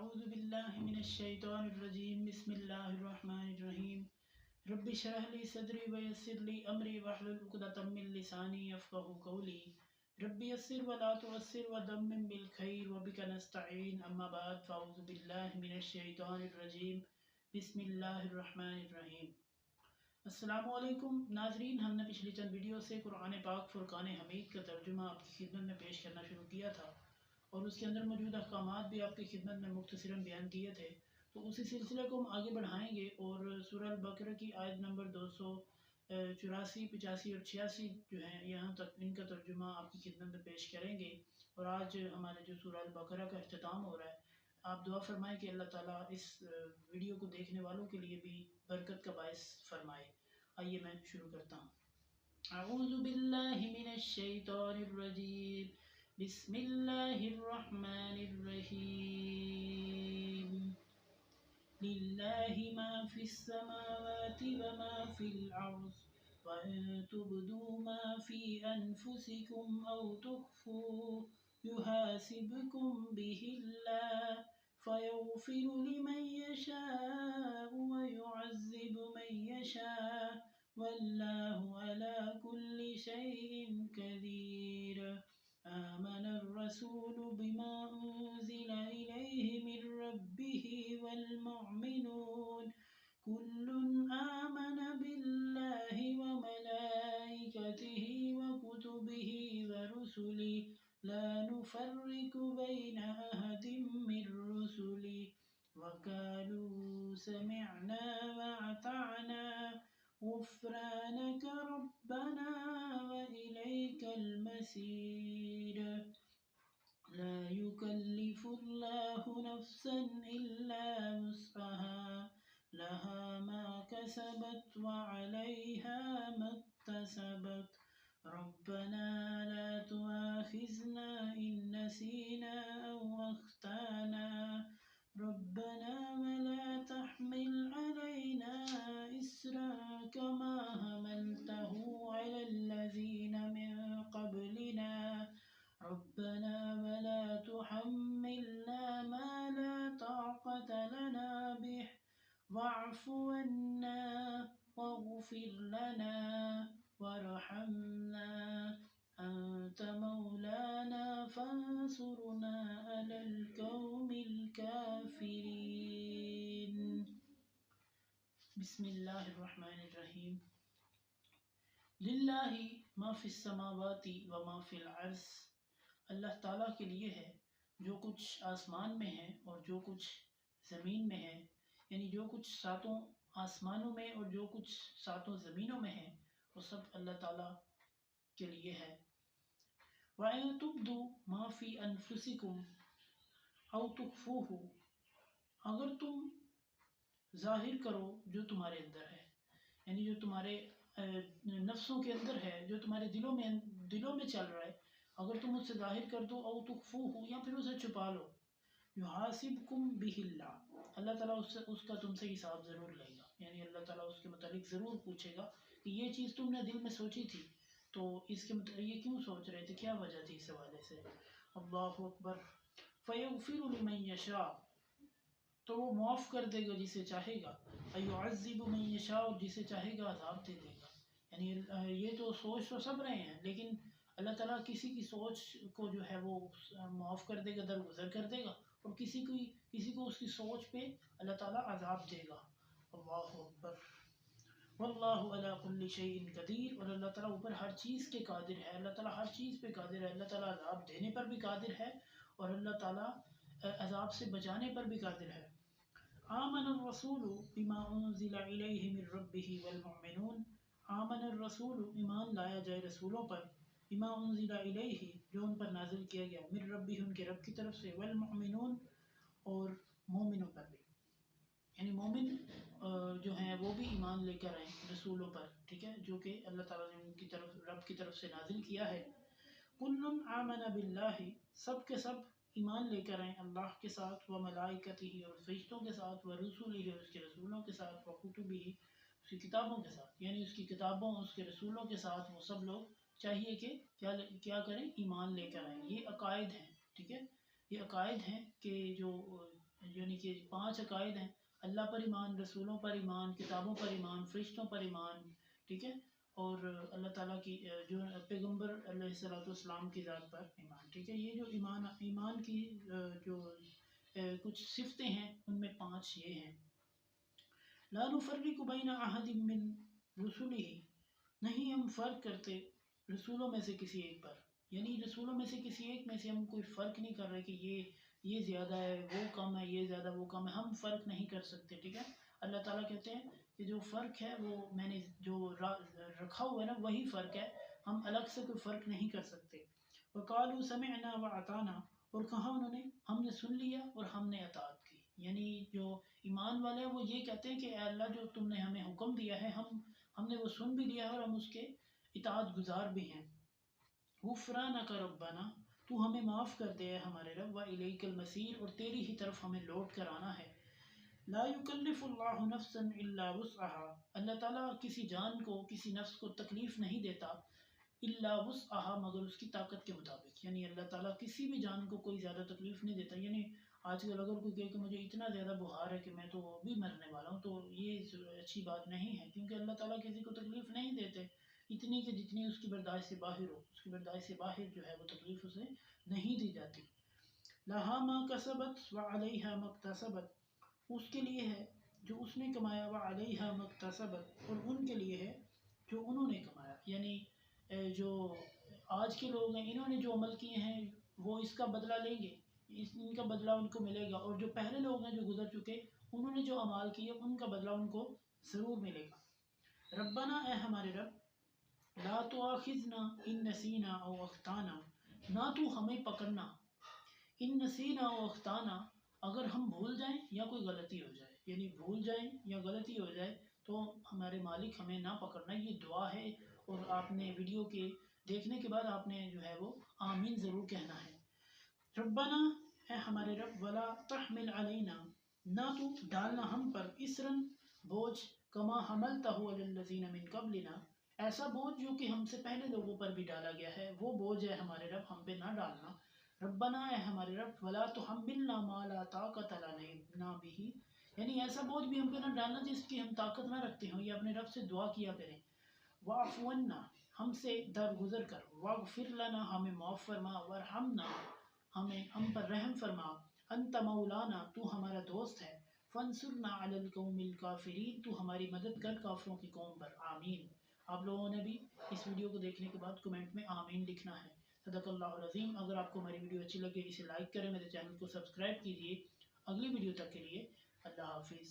أعوذ بالله من الشيطان الرجيم بسم الله الرحمن الرحيم رب اشرح لي صدري ويسر لي أمري واحلل عقدة من لساني يفقهوا قولي رب يسر ولا تعسر ودمم بالخير وبك نستعين أما بعد فأعوذ بالله من الشيطان الرجيم بسم الله الرحمن الرحيم السلام علیکم ناظرین، ہم نے پچھلی چند ویڈیو سے قرآن پاک فرقان حمید کا ترجمہ آپ کی خدمت میں پیش کرنا شروع کیا تھا اور اس کے اندر موجود احکامات بھی آپ کی خدمت میں مختصراً بیان کیے تھے. تو اسی سلسلے کو ہم آگے بڑھائیں گے اور سورہ البقرہ کی آیت نمبر 284، 85 اور 86 جو ہیں یہاں تک ان کا ترجمہ آپ کی خدمت میں پیش کریں گے. اور آج ہمارے جو سورہ البقرہ کا اختتام ہو رہا ہے، آپ دعا فرمائیں کہ اللہ تعالیٰ اس ویڈیو کو دیکھنے والوں کے لیے بھی برکت کا باعث فرمائے. آئیے میں شروع کرتا ہوں. اعوذ باللہ من الشیطان الرجیم بسم اللہ الرحمن الرحیم للہ ما فی السماوات وما فی الارض وَإِن تُبْدُوا مَا فِي أَنفُسِكُمْ أَوْ تُخْفُوهُ يُحَاسِبْكُم بِهِ اللَّهُ فَيَغْفِرُ لِمَن يَشَاءُ وَيُعَذِّبُ مَن يَشَاءُ وَاللَّهُ عَلَى كُلِّ شَيْءٍ قَدِيرٌ. آمَنَ الرَّسُولُ بِمَا أُنزِلَ إِلَيْهِ مِن رَّبِّهِ وَالْمُؤْمِنُونَ كُلٌّ آمَنَ بِاللَّهِ وَمَلَائِكَتِهِ وَكُتُبِهِ وَرُسُلِهِ لَا نُفَرِّقُ بَيْنَ أَحَدٍ مِّن رُّسُلِهِ وَقَالُوا سَمِعْنَا وَأَطَعْنَا غُفْرَانَكَ رَبَّنَا وَإِلَيْكَ الْمَصِيرُ. لَا يُكَلِّفُ اللَّهُ نَفْسًا إِلَّا وُسْعَهَا لَهَا مَا كَسَبَتْ وَعَلَيْهَا مَا اكْتَسَبَتْ رَبَّنَا لَا تُؤَاخِذْنَا إِن نَّسِينَا أَوْ أَخْطَأْنَا رَبَّنَا وَلَا تَحْمِلْ عَلَيْنَا إِصْرًا كَمَا حَمَلْتَهُ عَلَى الَّذِينَ مِن قَبْلِنَا رَبَّنَا وَلَا تُحَمِّلْنَا مَا لَا طَاقَةَ لَنَا بِهِ وَاعْفُ عَنَّا وَاغْفِرْ لَنَا وَارْحَمْنَا أَنْتَ مَوْلَانَا فَانصُرْنَا عَلَى الْقَوْمِ الْكَافِرِينَ. بسم اللہ الرحمن الرحیم للہ ما فی السماوات وما فی الارض. اللہ تعالیٰ کے لیے ہے جو کچھ آسمان میں ہے اور جو کچھ زمین میں ہے، یعنی جو کچھ ساتوں آسمانوں میں اور جو کچھ ساتوں زمینوں میں ہے وہ سب اللہ تعالیٰ کے لیے ہے. وَإِن تُبْدُوا مَا فِي أَنفُسِكُمْ أَوْ تُخْفُوهُ، اگر تم ظاہر کرو جو تمہارے اندر ہے، یعنی جو تمہارے نفسوں کے اندر ہے، جو تمہارے دلوں میں چل رہا ہے، اگر تم اسے ظاہر کر دو، او تخفوہ یا پھر اسے چھپا لو، یحاسبکم بہ اللہ، اللہ تعالیٰ اس کا تم سے حساب ضرور لے گا. یعنی اللہ تعالیٰ اس کے متعلق ضرور پوچھے گا کہ یہ چیز تم نے دل میں سوچی تھی تو اس کے متعلق یہ کیوں سوچ رہے تھے، کیا وجہ تھی اس حوالے سے. اللہ اکبر. فیغفر لمن یشاء، تو وہ معاف کر دے گا جسے چاہے گا، ایعذب من یشاء، اور جسے چاہے گا عذاب دے دے گا. یعنی یہ تو سوچ تو سب رہے ہیں، لیکن اللہ تعالیٰ کسی کی سوچ کو جو ہے وہ معاف کر دے گا، درگزر کر دے گا، اور کسی کو اس کی سوچ پہ اللہ تعالیٰ عذاب دے گا. اللہ اکبر. واللہ علی کل شیء قدیر، اور اللہ تعالیٰ اوپر ہر چیز کے قادر ہے. اللہ تعالیٰ ہر چیز پہ قادر ہے. اللہ تعالیٰ عذاب دینے پر بھی قادر ہے اور اللہ تعالیٰ عذاب سے بچانے پر بھی قادر ہے. آمن الرسول بما انزل الیہ من ربہ والمؤمنون. آمن الرسول، ایمان لایا جائے رسولوں پر، بما انزل الیہ، جو ان پر نازل کیا گیا، من ربہ، ان کے رب کی طرف سے، والمؤمنون، اور مومنوں پر بھی. یعنی مومن جو ہیں وہ بھی ایمان لے کر آئیں رسولوں پر، ٹھیک ہے، جو کہ اللہ تعالیٰ نے ان کی طرف، رب کی طرف سے نازل کیا ہے. کل آمن باللہ، سب کے سب ایمان لے کر آئیں اللہ کے ساتھ، و ملائکتہ، اور فرشتوں کے ساتھ، و رسولہ، اس کے رسولوں کے ساتھ، و کتبہ، اس کی کتابوں کے ساتھ. یعنی اس کی کتابوں، اس کے رسولوں کے ساتھ وہ سب لوگ چاہیے کہ کیا کریں، ایمان لے کر آئیں. یہ عقائد ہیں، ٹھیک ہے، یہ عقائد ہیں کہ جو یعنی کہ 5 عقائد ہیں، اللہ پر ایمان، رسولوں پر ایمان، کتابوں پر ایمان، فرشتوں پر ایمان، ٹھیک ہے، اور اللہ تعالیٰ کی جو پیغمبر علیہ السلام کی ذات پر ایمان، ٹھیک ہے۔ یہ جو ایمان کی جو کچھ صفتیں ہیں ان میں 5 یہ ہیں۔ لا نفرق بین احد من رسلہ، نہیں ہم فرق کرتے رسولوں میں سے کسی ایک پر، یعنی رسولوں میں سے کسی ایک میں سے ہم کوئی فرق نہیں کر رہے کہ یہ زیادہ ہے، وہ کم ہے، یہ زیادہ وہ کم ہے، ہم فرق نہیں کر سکتے، ٹھیک ہے۔ اللہ تعالیٰ کہتے ہیں کہ جو فرق ہے وہ میں نے جو رکھا ہوا ہے نا وہی فرق ہے، ہم الگ سے کوئی فرق نہیں کر سکتے۔ وَقَالُوا سَمِعْنَا وَأَطَعْنَا، اور کہا انہوں نے ہم نے سن لیا اور ہم نے اطاعت کی، یعنی جو ایمان والے ہیں وہ یہ کہتے ہیں کہ اے اللہ جو تم نے ہمیں حکم دیا ہے ہم نے وہ سن بھی لیا ہے اور ہم اس کے اطاعت گزار بھی ہیں۔ غفرانک ربنا، تو ہمیں معاف کر دے ہمارے رب، وإلیک المصیر، اور تیری ہی طرف ہمیں لوٹ کر آنا ہے۔ لا یکلف اللہ نفسا الا وسعها، اللہ تعالیٰ کسی جان کو، کسی نفس کو تکلیف نہیں دیتا الا وسعها، مگر اس کی طاقت کے مطابق، یعنی اللہ تعالیٰ کسی بھی جان کو کوئی زیادہ تکلیف نہیں دیتا۔ یعنی آج کل اگر کوئی کہے کہ مجھے اتنا زیادہ بخار ہے کہ میں تو ابھی مرنے والا ہوں، تو یہ اچھی بات نہیں ہے، کیونکہ اللہ تعالیٰ کسی کو تکلیف نہیں دیتے اتنی کہ جتنی اس کی برداشت سے باہر ہو، اس کی برداشت سے باہر جو ہے وہ تکلیف اسے نہیں دی جاتی۔ لہا ما کسبت وعلیہا ما اکتسبت، اس کے لیے ہے جو اس نے کمایا، وعلیہا ما اکتسبت، اور ان کے لیے ہے جو انہوں نے کمایا، یعنی جو آج کے لوگ ہیں انہوں نے جو عمل کیے ہیں وہ اس کا بدلہ لیں گے، ان کا بدلہ ان کو ملے گا، اور جو پہلے لوگ ہیں جو گزر چکے انہوں نے جو اعمال کیے ان کا بدلہ ان کو ضرور ملے گا۔ ربنا، اے ہمارے رب، لا تؤاخذنا ان نسینا او اخطانا، نہ تو ہمیں پکڑنا، ان نسینا او اخطانا، اگر ہم بھول جائیں یا کوئی غلطی ہو جائے، یعنی بھول جائیں یا غلطی ہو جائے تو ہمارے مالک ہمیں نہ پکڑنا، یہ دعا ہے، اور آپ نے ویڈیو کے دیکھنے کے بعد آپ نے جو ہے وہ آمین ضرور کہنا ہے۔ ربنا، اے ہمارے رب، ولا تحمل علینا، نہ تو ڈالنا ہم پر، اسرن بوجھ، کما حملتہ علی الذین من قبلنا، ایسا بوجھ جو کہ ہم سے پہلے لوگوں پر بھی ڈالا گیا ہے، وہ بوجھ ہے ہمارے رب ہم پہ نہ ڈالنا۔ ربنا، اے ہمارے رب، ولا تحملنا ما لا طاقت لنا به، یعنی ایسا بوجھ بھی ہم پہ نہ ڈالنا جس کی ہم طاقت نہ رکھتے ہوں، یہ اپنے رب سے دعا کیا کریں۔ واعف عنا، ہم سے درگزر کر، واغفر لنا، ہمیں معاف فرما، وارحمنا، ہم پر رحم فرما، انت مولانا، تو ہمارا دوست ہے، فانصرنا علی القوم الکافرین، تو ہماری مدد کر کافروں کی قوم پر، آمین۔ آپ لوگوں نے بھی اس ویڈیو کو دیکھنے کے بعد کمنٹ میں آمین لکھنا ہے۔ صدق اللہ العظیم۔ اگر آپ کو ہماری ویڈیو اچھی لگے اسے لائک کریں، میرے چینل کو سبسکرائب کیجیے۔ اگلی ویڈیو تک کے لیے اللہ حافظ۔